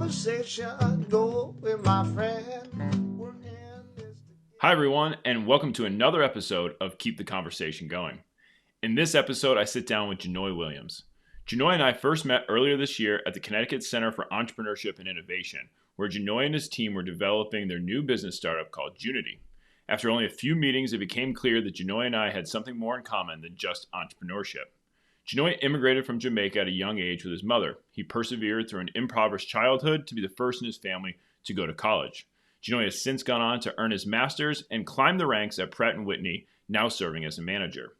conversation go with my friend. We're in this. Hi, everyone, and welcome to another episode of Keep the Conversation Going. In this episode, I sit down with Janoye Williams. Janoye and I first met earlier this year at the Connecticut Center for Entrepreneurship and Innovation, where Janoye and his team were developing their new business startup called Junity. After only a few meetings, it became clear that Janoye and I had something more in common than just entrepreneurship. Janoye immigrated from Jamaica at a young age with his mother. He persevered through an impoverished childhood to be the first in his family to go to college. Janoye has since gone on to earn his master's and climb the ranks at Pratt & Whitney, now serving as a manager.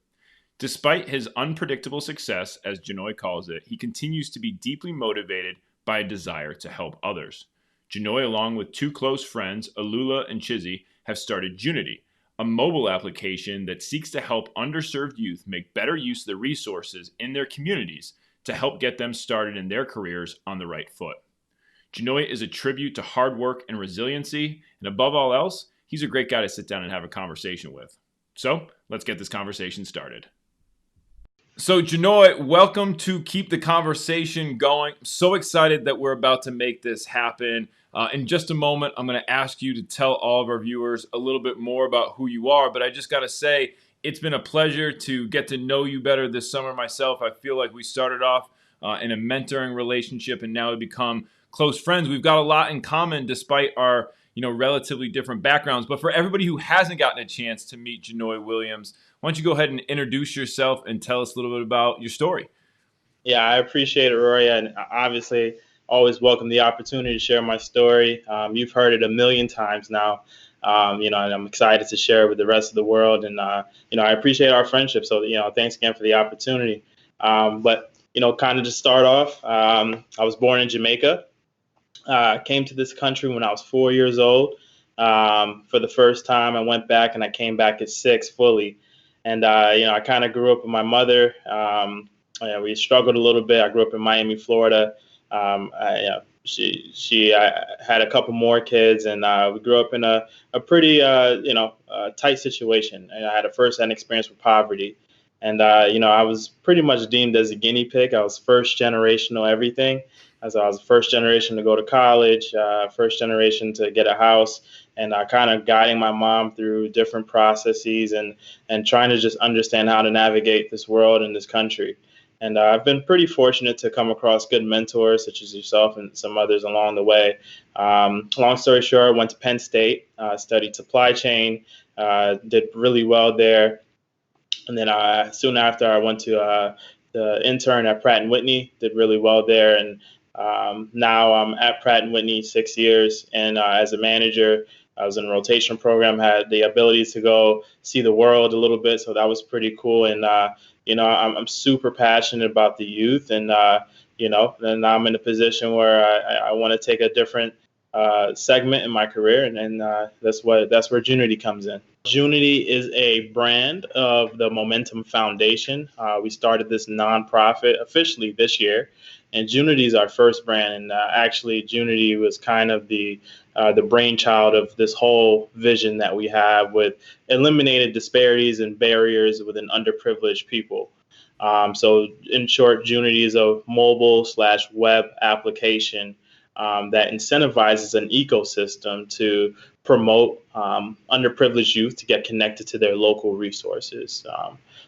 Despite his unpredictable success, as Janoye calls it, he continues to be deeply motivated by a desire to help others. Janoye, along with two close friends, Alula and Chizzy, have started Junity, a mobile application that seeks to help underserved youth make better use of the resources in their communities to help get them started in their careers on the right foot. Janoye is a tribute to hard work and resiliency, and above all else, he's a great guy to sit down and have a conversation with. So, let's get this conversation started. So, Janoye, welcome to Keep the Conversation Going. I'm so excited that we're about to make this happen. In just a moment, I'm going to ask you to tell all of our viewers a little bit more about who you are, but I just got to say, it's been a pleasure to get to know you better this summer myself. I feel like we started off in a mentoring relationship, and now we've become close friends. We've got a lot in common despite our relatively different backgrounds. But for everybody who hasn't gotten a chance to meet Janoye Williams, why don't you go ahead and introduce yourself and tell us a little bit about your story? Yeah, I appreciate it, Rory, and obviously always welcome the opportunity to share my story. You've heard it a million times now, and I'm excited to share it with the rest of the world. And I appreciate our friendship. So thanks again for the opportunity. But kind of to start off, I was born in Jamaica. Came to this country when I was 4 years old. For the first time, I went back, and I came back at 6 fully. And I kind of grew up with my mother. We struggled a little bit. I grew up in Miami, Florida. She had a couple more kids, and we grew up in a pretty tight situation. And I had a first-hand experience with poverty, and I was pretty much deemed as a guinea pig. I was first generational everything. As I was first generation to go to college, first generation to get a house, and kind of guiding my mom through different processes and trying to just understand how to navigate this world and this country. And I've been pretty fortunate to come across good mentors such as yourself and some others along the way. Long story short, I went to Penn State, studied supply chain, did really well there. And then soon after, I went to the intern at Pratt & Whitney, did really well there. And now I'm at Pratt & Whitney 6 years, and as a manager, I was in a rotation program, had the abilities to go see the world a little bit, so that was pretty cool. And I'm super passionate about the youth, and then I'm in a position where I want to take a different segment in my career, and that's where Junity comes in. Junity is a brand of the Momentum Foundation. We started this nonprofit officially this year, and Junity is our first brand. And actually, Junity was kind of the brainchild of this whole vision that we have with eliminated disparities and barriers within underprivileged people. So in short, Junity is a mobile/web application that incentivizes an ecosystem to promote underprivileged youth to get connected to their local resources.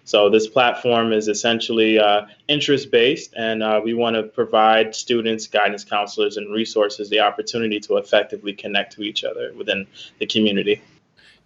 So this platform is essentially interest-based, and we want to provide students, guidance counselors, and resources the opportunity to effectively connect to each other within the community.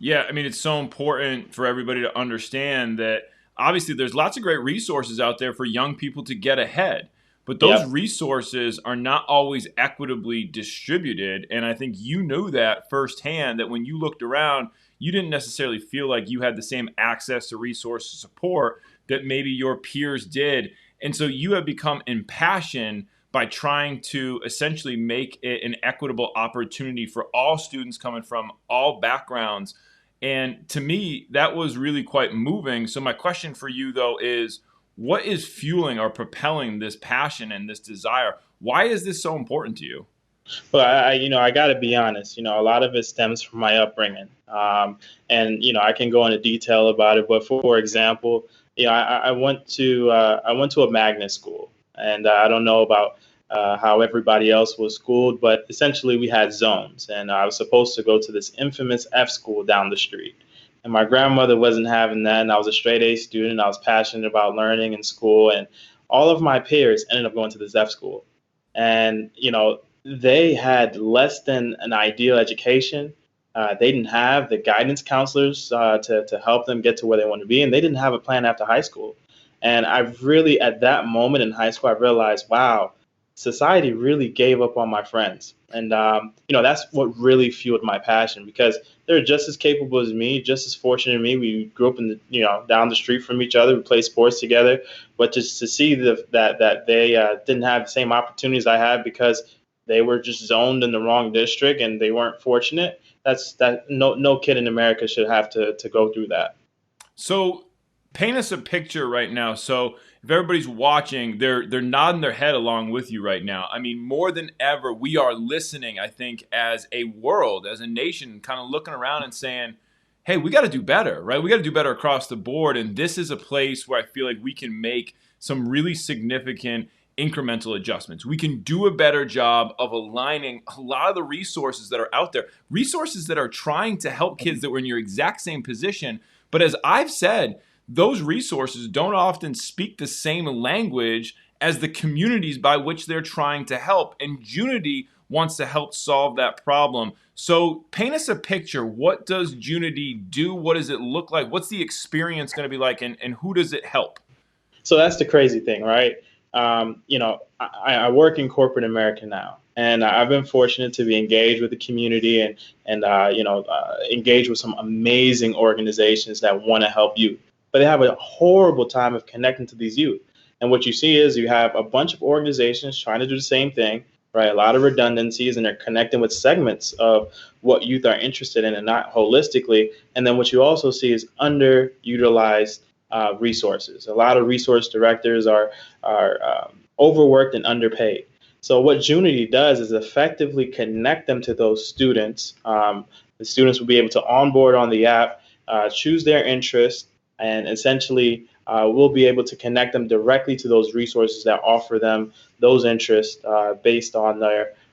Yeah, I mean, it's so important for everybody to understand that obviously there's lots of great resources out there for young people to get ahead. But those Yep. resources are not always equitably distributed. And I think you knew that firsthand, that when you looked around, you didn't necessarily feel like you had the same access to resource support that maybe your peers did. And so you have become impassioned by trying to essentially make it an equitable opportunity for all students coming from all backgrounds. And to me, that was really quite moving. So my question for you, though, is what is fueling or propelling this passion and this desire? Why is this so important to you? Well, I got to be honest. A lot of it stems from my upbringing, and I can go into detail about it. But for example, I went to a magnet school, and I don't know about how everybody else was schooled, but essentially we had zones, and I was supposed to go to this infamous F school down the street. And my grandmother wasn't having that, and I was a straight A student. I was passionate about learning in school, and all of my peers ended up going to this F school. And, they had less than an ideal education. They didn't have the guidance counselors to help them get to where they want to be, and they didn't have a plan after high school. And I really, at that moment in high school, I realized, wow, society really gave up on my friends. And, that's what really fueled my passion, because they're just as capable as me, just as fortunate as me. We grew up in down the street from each other. We played sports together. But just to see that they didn't have the same opportunities I had because they were just zoned in the wrong district and they weren't fortunate. No kid in America should have to go through that. So paint us a picture right now. So if everybody's watching, they're nodding their head along with you right now. I mean, more than ever, we are listening, I think, as a world, as a nation, kind of looking around and saying, hey, we got to do better, right? We got to do better across the board. And this is a place where I feel like we can make some really significant incremental adjustments. We can do a better job of aligning a lot of the resources that are out there, resources that are trying to help kids that were in your exact same position. But as I've said, those resources don't often speak the same language as the communities by which they're trying to help. And Junity wants to help solve that problem. So paint us a picture. What does Junity do? What does it look like? What's the experience going to be like? And who does it help? So that's the crazy thing, right? I work in corporate America now, and I've been fortunate to be engaged with the community and engaged with some amazing organizations that want to help youth. But they have a horrible time of connecting to these youth. And what you see is you have a bunch of organizations trying to do the same thing, right? A lot of redundancies, and they're connecting with segments of what youth are interested in and not holistically. And then what you also see is underutilized resources. A lot of resource directors are overworked and underpaid. So what Junity does is effectively connect them to those students. The students will be able to onboard on the app, choose their interests, and essentially we'll be able to connect them directly to those resources that offer them those interests based on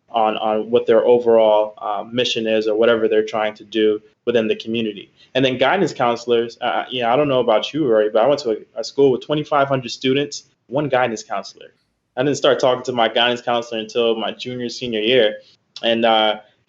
on what their overall mission is or whatever they're trying to do within the community. And then guidance counselors, I don't know about you, Rory, but I went to a school with 2,500 students, one guidance counselor. I didn't start talking to my guidance counselor until my senior year. And,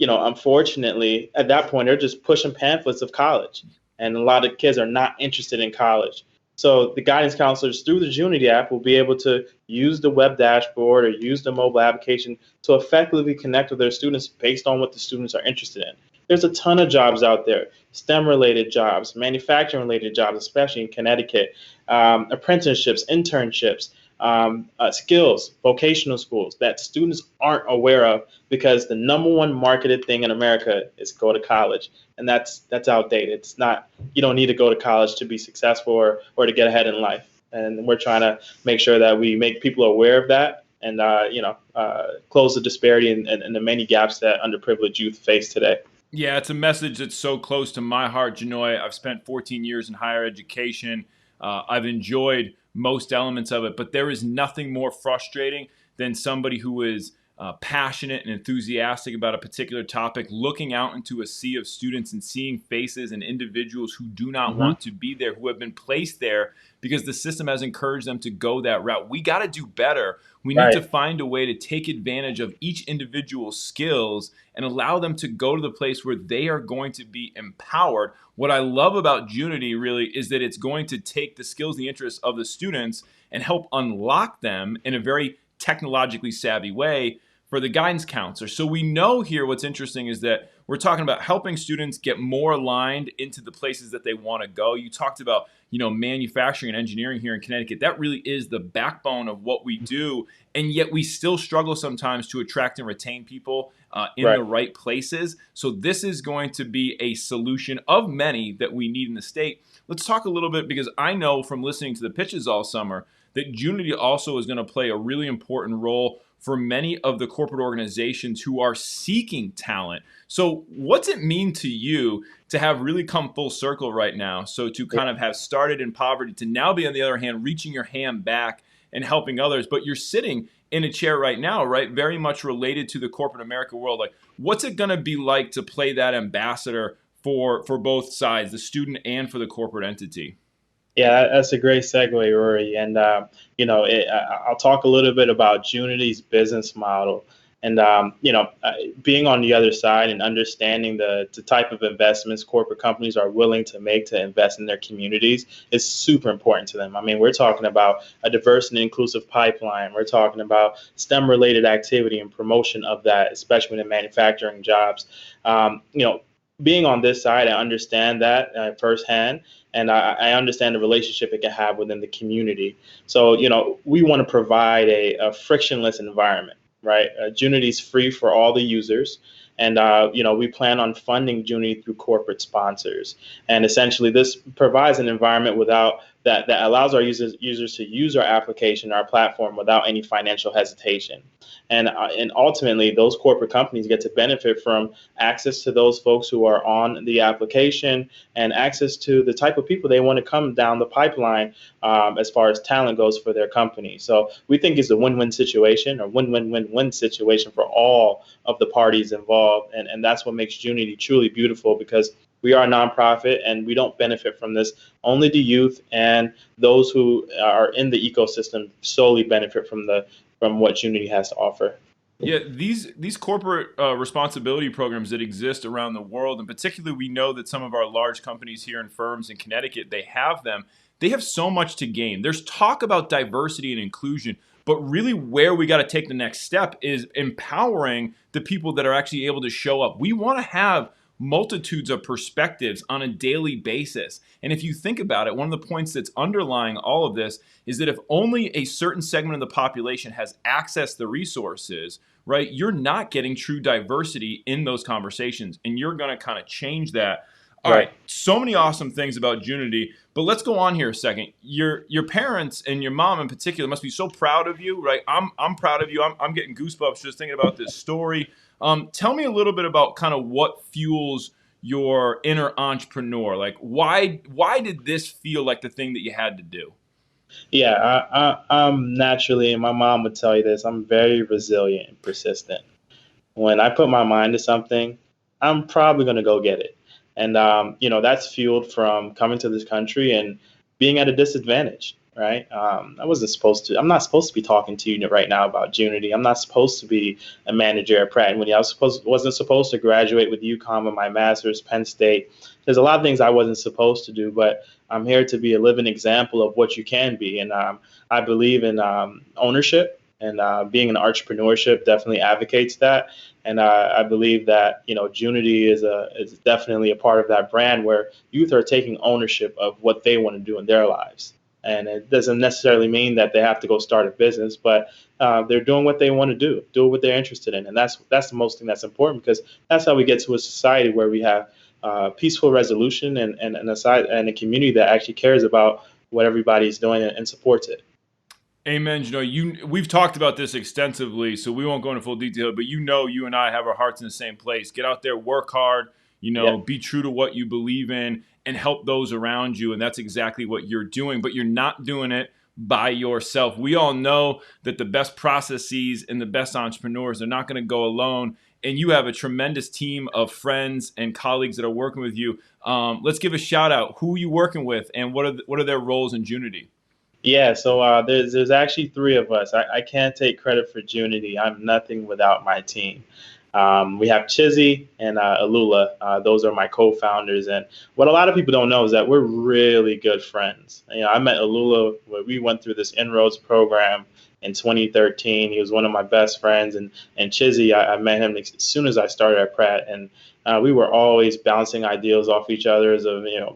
unfortunately, at that point, they're just pushing pamphlets of college. And a lot of kids are not interested in college. So the guidance counselors through the Junity app will be able to use the web dashboard or use the mobile application to effectively connect with their students based on what the students are interested in. There's a ton of jobs out there, STEM-related jobs, manufacturing-related jobs, especially in Connecticut, apprenticeships, internships, skills, vocational schools that students aren't aware of because the number one marketed thing in America is go to college. And that's outdated. It's not, you don't need to go to college to be successful or to get ahead in life. And we're trying to make sure that we make people aware of that and, close the disparity and the many gaps that underprivileged youth face today. Yeah, it's a message that's so close to my heart, Janoye. I've spent 14 years in higher education. I've enjoyed most elements of it, but there is nothing more frustrating than somebody who is passionate and enthusiastic about a particular topic, looking out into a sea of students and seeing faces and individuals who do not want to be there, who have been placed there because the system has encouraged them to go that route. We got to do better. We need to find a way to take advantage of each individual's skills and allow them to go to the place where they are going to be empowered. What I love about Junity really is that it's going to take the skills, the interests of the students and help unlock them in a very technologically savvy way for the guidance counselor. So we know here what's interesting is that we're talking about helping students get more aligned into the places that they want to go. You talked about, manufacturing and engineering here in Connecticut. That really is the backbone of what we do. And yet we still struggle sometimes to attract and retain people in the right places. So this is going to be a solution of many that we need in the state. Let's talk a little bit, because I know from listening to the pitches all summer that Junity also is going to play a really important role for many of the corporate organizations who are seeking talent. So what's it mean to you to have really come full circle right now? So to kind of have started in poverty to now be, on the other hand, reaching your hand back and helping others. But you're sitting in a chair right now, right? Very much related to the corporate America world. Like, what's it going to be like to play that ambassador for both sides, the student and for the corporate entity? Yeah, that's a great segue, Rory. And I'll talk a little bit about Junity's business model. And being on the other side and understanding the type of investments corporate companies are willing to make to invest in their communities is super important to them. I mean, we're talking about a diverse and inclusive pipeline. We're talking about STEM-related activity and promotion of that, especially in manufacturing jobs. Um, you know, Being on this side, I understand that firsthand, and I understand the relationship it can have within the community. So, we want to provide a frictionless environment, right? Junity is free for all the users. And, we plan on funding Junity through corporate sponsors. And essentially, this provides an environment without that allows our users to use our application, our platform without any financial hesitation. And ultimately, those corporate companies get to benefit from access to those folks who are on the application and access to the type of people they want to come down the pipeline as far as talent goes for their company. So we think it's a win-win situation, or win-win-win-win situation for all of the parties involved. And that's what makes Junity truly beautiful, because we are a nonprofit and we don't benefit from this. Only the youth and those who are in the ecosystem solely benefit from what Junity has to offer. Yeah, these corporate responsibility programs that exist around the world, and particularly we know that some of our large companies here and firms in Connecticut, they have them. They have so much to gain. There's talk about diversity and inclusion, but really where we got to take the next step is empowering the people that are actually able to show up. We want to have multitudes of perspectives on a daily basis. And if you think about it, one of the points that's underlying all of this is that if only a certain segment of the population has access to the resources, right, you're not getting true diversity in those conversations. And you're going to kind of change that. All right, so many awesome things about Junity, but let's go on here a second. Your parents and your mom in particular must be so proud of you, right? I'm proud of you. I'm getting goosebumps just thinking about this story. Tell me a little bit about kind of what fuels your inner entrepreneur. Like, why did this feel like the thing that you had to do? Yeah, I'm naturally, and my mom would tell you this, I'm very resilient and persistent. When I put my mind to something, I'm probably going to go get it. And, that's fueled from coming to this country and being at a disadvantage, right? I'm not supposed to be talking to you right now about Junity. I'm not supposed to be a manager at Pratt & Whitney. Wasn't supposed to graduate with UConn with my master's, Penn State. There's a lot of things I wasn't supposed to do, but I'm here to be a living example of what you can be. And I believe in ownership, and being an entrepreneurship definitely advocates that. And I believe that Junity is definitely a part of that brand where youth are taking ownership of what they want to do in their lives. And it doesn't necessarily mean that they have to go start a business, but they're doing what they want to do what they're interested in, and that's the most thing that's important, because that's how we get to a society where we have peaceful resolution and a community that actually cares about what everybody's doing and supports it. Amen. We've talked about this extensively, so we won't go into full detail, but you and I have our hearts in the same place. Get out there, work hard, be true to what you believe in, and help those around you. And that's exactly what you're doing, but you're not doing it by yourself. We all know that the best processes and the best entrepreneurs are not going to go alone. And you have a tremendous team of friends and colleagues that are working with you. Let's give a shout out. Who are you working with, and what are their roles in Junity? Yeah, so there's actually three of us. I can't take credit for Junity. I'm nothing without my team. We have Chizzy and Alula. Those are my co-founders. And what a lot of people don't know is that we're really good friends. I met Alula when we went through this Inroads program in 2013. He was one of my best friends. And Chizzy, I met him as soon as I started at Pratt. And we were always bouncing ideas off each other.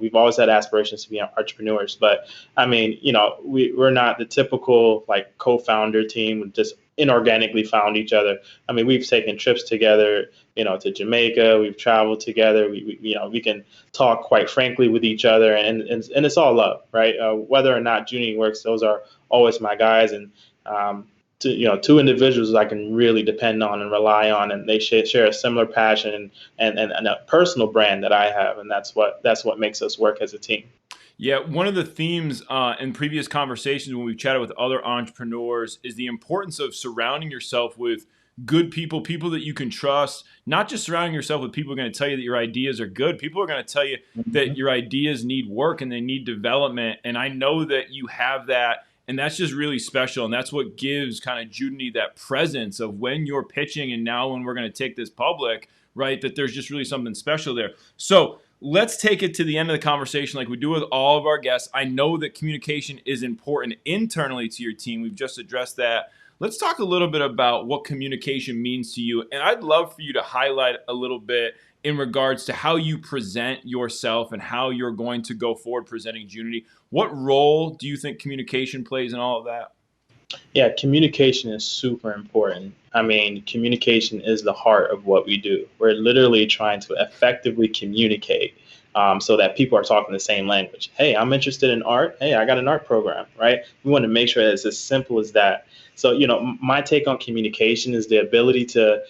We've always had aspirations to be entrepreneurs. But I mean, we're not the typical like co-founder team with just inorganically found each other. I mean, we've taken trips together, to Jamaica. We've traveled together. We can talk quite frankly with each other, and it's all love, right? Whether or not Junity works, those are always my guys, and two individuals I can really depend on and rely on, and they share a similar passion and a personal brand that I have, and that's what makes us work as a team. Yeah, one of the themes in previous conversations when we've chatted with other entrepreneurs is the importance of surrounding yourself with good people, people that you can trust, not just surrounding yourself with people who are going to tell you that your ideas are good. People are going to tell you that Mhm. your ideas need work and they need development. And I know that you have that. And that's just really special. And that's what gives kind of Junity that presence of when you're pitching and now when we're going to take this public, right? That there's just really something special there. So, let's take it to the end of the conversation like we do with all of our guests. I know that communication is important internally to your team. We've just addressed that. Let's talk a little bit about what communication means to you. And I'd love for you to highlight a little bit in regards to how you present yourself and how you're going to go forward presenting Junity. What role do you think communication plays in all of that? Yeah, communication is super important. I mean, communication is the heart of what we do. We're literally trying to effectively communicate so that people are talking the same language. Hey, I'm interested in art. Hey, I got an art program, right? We want to make sure that it's as simple as that. So, my take on communication is the ability to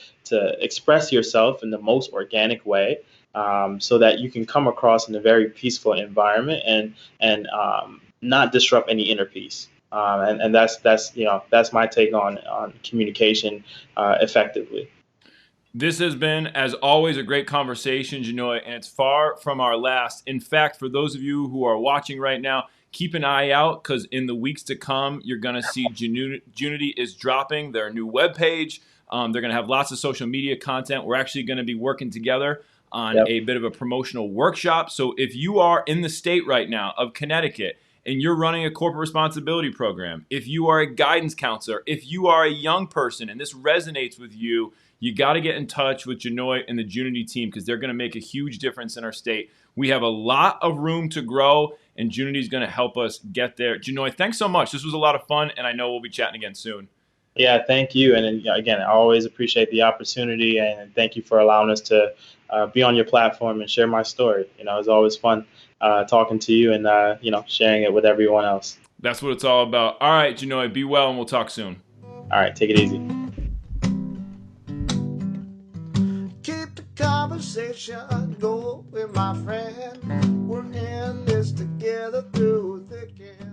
express yourself in the most organic way, so that you can come across in a very peaceful environment and not disrupt any inner peace. And that's my take on communication effectively. This has been, as always, a great conversation, Janoye, and it's far from our last. In fact, for those of you who are watching right now, keep an eye out because in the weeks to come, you're going to see Junity is dropping their new webpage. They're going to have lots of social media content. We're actually going to be working together on Yep. a bit of a promotional workshop. So if you are in the state right now of Connecticut and you're running a corporate responsibility program, if you are a guidance counselor, if you are a young person and this resonates with you, you got to get in touch with Janoye and the Junity team because they're going to make a huge difference in our state. We have a lot of room to grow, and Junity is going to help us get there. Janoye, thanks so much. This was a lot of fun, and I know we'll be chatting again soon. Yeah, thank you. And then, again, I always appreciate the opportunity, and thank you for allowing us to be on your platform and share my story. It's always fun talking to you and sharing it with everyone else. That's what it's all about. All right, Janoye, be well, and we'll talk soon. All right, take it easy. Keep the conversation going, my friend. We're in this together through thick and